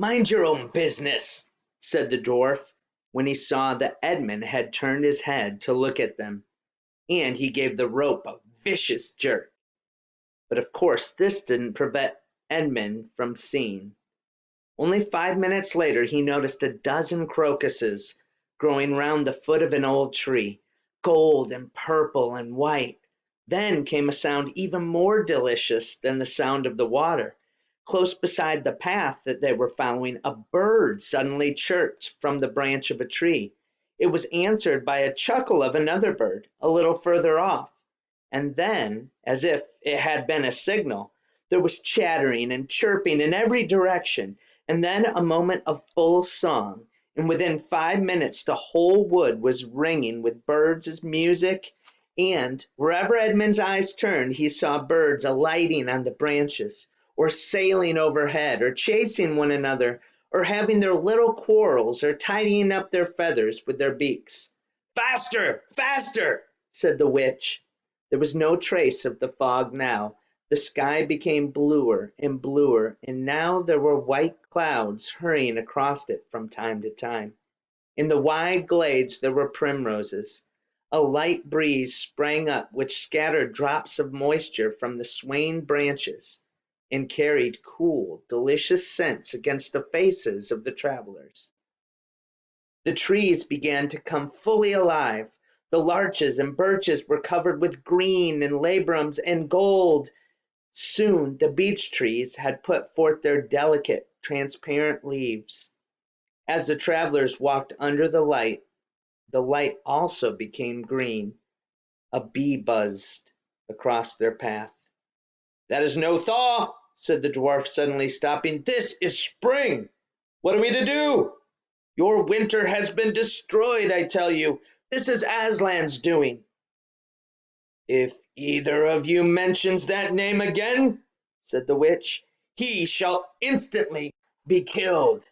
"Mind your own business," said the dwarf, when he saw that Edmund had turned his head to look at them, and he gave the rope a vicious jerk. But of course this didn't prevent Edmund from seeing. Only 5 minutes later he noticed a dozen crocuses growing round the foot of an old tree, gold and purple and white. Then came a sound even more delicious than the sound of the water. Close beside the path that they were following, a bird suddenly chirped from the branch of a tree. It was answered by a chuckle of another bird a little further off, and then, as if it had been a signal, there was chattering and chirping in every direction, and then a moment of full song, and within 5 minutes the whole wood was ringing with birds' music, and wherever Edmund's eyes turned he saw birds alighting on the branches, or sailing overhead, or chasing one another, or having their little quarrels, or tidying up their feathers with their beaks. "Faster, faster!" said the witch. There was no trace of the fog now. The sky became bluer and bluer, and now there were white clouds hurrying across it from time to time. In the wide glades there were primroses. A light breeze sprang up which scattered drops of moisture from the swaying branches and carried cool, delicious scents against the faces of the travelers. The trees began to come fully alive. The larches and birches were covered with green and labrums and gold. Soon the beech trees had put forth their delicate, transparent leaves. As the travelers walked under the light also became green. A bee buzzed across their path. "That is no thaw," said the dwarf, suddenly stopping. "This is spring. What are we to do? Your winter has been destroyed, I tell you. This is Aslan's doing." "If either of you mentions that name again," said the witch, "he shall instantly be killed."